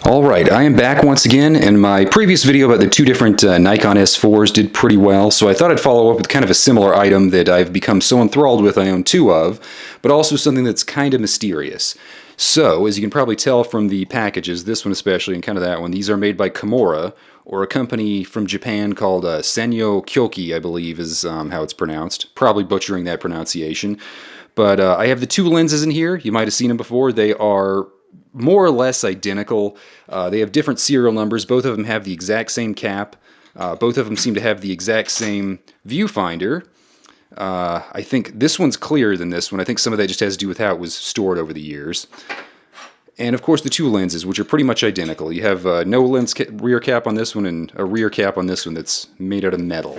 Alright, I am back once again, and my previous video about the two different Nikon S4s did pretty well, so I thought I'd follow up with kind of a similar item that I've become so enthralled with I own two of, but also something that's kind of mysterious. So, as you can probably tell from the packages, this one especially and kind of that one, these are made by Komura, or a company from Japan called Sanyo Kyoki, I believe is how it's pronounced. Probably butchering that pronunciation. But I have the two lenses in here. You might have seen them before. They are more or less identical. They have different serial numbers. Both of them have the exact same cap. Both of them seem to have the exact same viewfinder. I think this one's clearer than this one. I think some of that just has to do with how it was stored over the years. And of course the two lenses, which are pretty much identical. You have no lens rear cap on this one and a rear cap on this one that's made out of metal.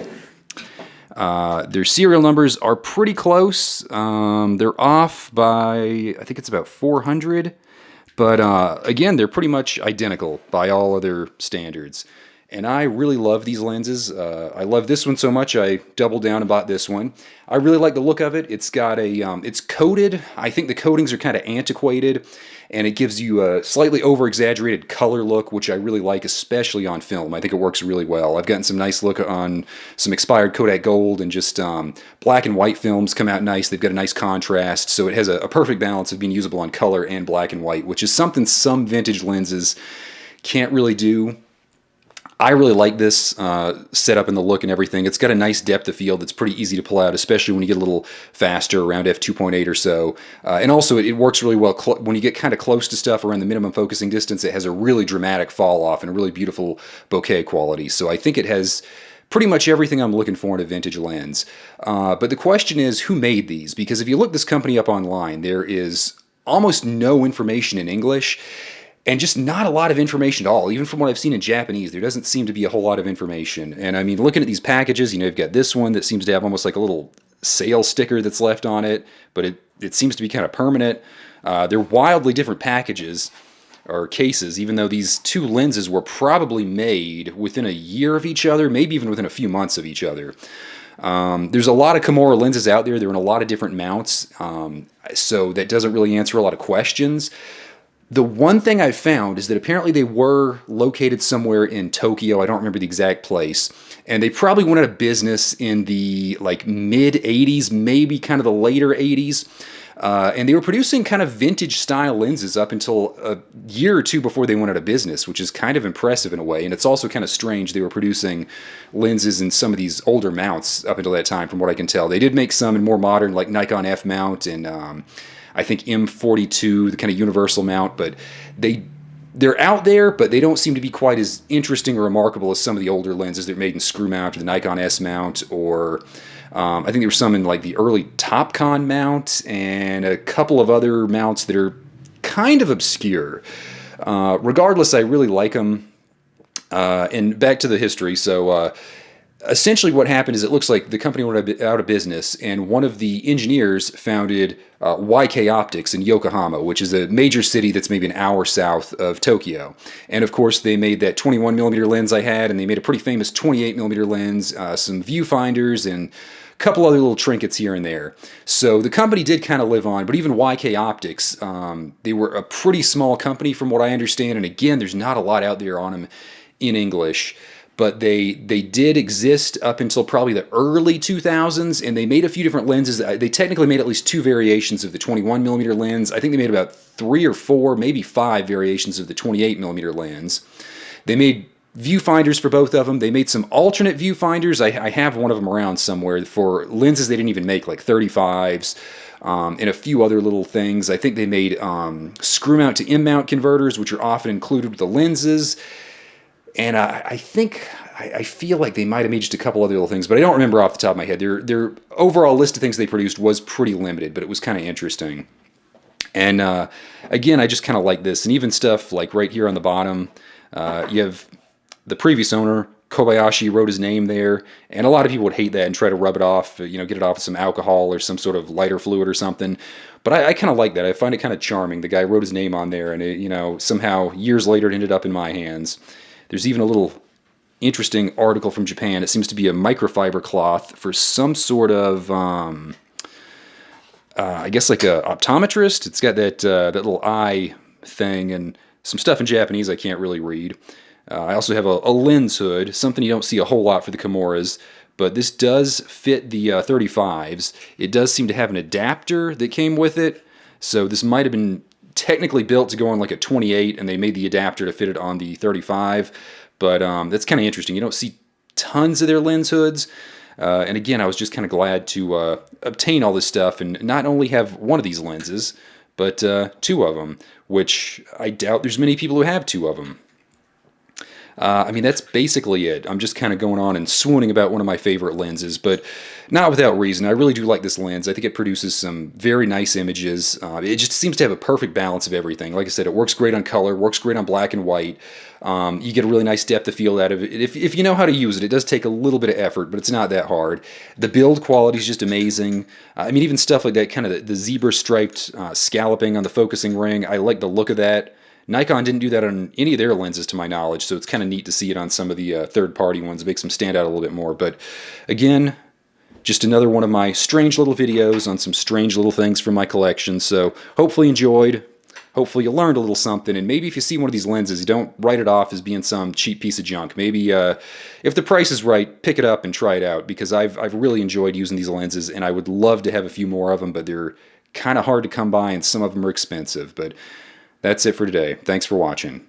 Their serial numbers are pretty close. They're off by, I think it's about 400. But again, they're pretty much identical by all other standards. And I really love these lenses. I love this one so much I doubled down and bought this one. I really like the look of it. It's got a, it's coated. I think the coatings are kind of antiquated, and it gives you a slightly over-exaggerated color look, which I really like, especially on film. I think it works really well. I've gotten some nice look on some expired Kodak Gold, and just black and white films come out nice. They've got a nice contrast, so it has a perfect balance of being usable on color and black and white, which is something some vintage lenses can't really do. I really like this setup and the look and everything. It's got a nice depth of field that's pretty easy to pull out, especially when you get a little faster, around f2.8 or so. And also, it works really well when you get kind of close to stuff around the minimum focusing distance. It has a really dramatic fall off and a really beautiful bokeh quality. So I think it has pretty much everything I'm looking for in a vintage lens. But the question is, who made these? Because if you look this company up online, there is almost no information in English. And just not a lot of information at all. Even from what I've seen in Japanese, there doesn't seem to be a whole lot of information. And I mean, looking at these packages, you know, you've got this one that seems to have almost like a little sale sticker that's left on it, but it seems to be kind of permanent. They're wildly different packages or cases, even though these two lenses were probably made within a year of each other, maybe even within a few months of each other. There's a lot of Komura lenses out there. They're in a lot of different mounts, so that doesn't really answer a lot of questions. The one thing I've found is that apparently they were located somewhere in Tokyo. I don't remember the exact place. And they probably went out of business in the like mid-80s, maybe kind of the later 80s. And they were producing kind of vintage style lenses up until a year or two before they went out of business, which is kind of impressive in a way. And it's also kind of strange they were producing lenses in some of these older mounts up until that time, from what I can tell. They did make some in more modern, like Nikon F mount and I think M42, the kind of universal mount, but they're out there, but they don't seem to be quite as interesting or remarkable as some of the older lenses that are made in screw mount, or the Nikon S mount, or I think there were some in like the early Topcon mount, and a couple of other mounts that are kind of obscure. Regardless, I really like them. And back to the history, so essentially what happened is it looks like the company went out of business, and one of the engineers founded YK Optics in Yokohama, which is a major city that's maybe an hour south of Tokyo. And of course they made that 21mm lens I had, and they made a pretty famous 28mm lens, some viewfinders, and a couple other little trinkets here and there. So the company did kind of live on, but even YK Optics, they were a pretty small company from what I understand, and again, there's not a lot out there on them in English. But they did exist up until probably the early 2000s, and they made a few different lenses. They technically made at least two variations of the 21mm lens. I think they made about 3 or 4, maybe 5 variations of the 28mm lens. They made viewfinders for both of them. They made some alternate viewfinders. I have one of them around somewhere for lenses they didn't even make, like 35s. And a few other little things. I think they made screw mount to M mount converters, which are often included with the lenses. And I feel like they might have made just a couple other little things, but I don't remember off the top of my head. Their overall list of things they produced was pretty limited, but it was kind of interesting. And again, I just kind of like this. And even stuff like right here on the bottom, you have the previous owner, Kobayashi, wrote his name there. And a lot of people would hate that and try to rub it off, you know, get it off with some alcohol or some sort of lighter fluid or something. But I kind of like that. I find it kind of charming. The guy wrote his name on there, and it, you know, somehow years later it ended up in my hands. There's even a little interesting article from Japan. It seems to be a microfiber cloth for some sort of, I guess like a optometrist. It's got that little eye thing, and some stuff in Japanese I can't really read. I also have a lens hood, something you don't see a whole lot for the Komuras, but this does fit the 35s. It does seem to have an adapter that came with it, so this might have been technically built to go on like a 28, and they made the adapter to fit it on the 35, but that's kind of interesting. You don't see tons of their lens hoods, and again, I was just kind of glad to obtain all this stuff and not only have one of these lenses, but two of them, which I doubt there's many people who have two of them. I mean, that's basically it. I'm just kind of going on and swooning about one of my favorite lenses, but not without reason. I really do like this lens. I think it produces some very nice images. It just seems to have a perfect balance of everything. Like I said, it works great on color, works great on black and white. You get a really nice depth of field out of it. If you know how to use it, it does take a little bit of effort, but it's not that hard. The build quality is just amazing. I mean, even stuff like that, kind of the zebra striped scalloping on the focusing ring, I like the look of that. Nikon didn't do that on any of their lenses to my knowledge, so it's kind of neat to see it on some of the third-party ones. It makes them stand out a little bit more. But again, just another one of my strange little videos on some strange little things from my collection. So hopefully you enjoyed. Hopefully you learned a little something. And maybe if you see one of these lenses, you don't write it off as being some cheap piece of junk. Maybe if the price is right, pick it up and try it out, because I've really enjoyed using these lenses, and I would love to have a few more of them, but they're kind of hard to come by, and some of them are expensive. But that's it for today. Thanks for watching.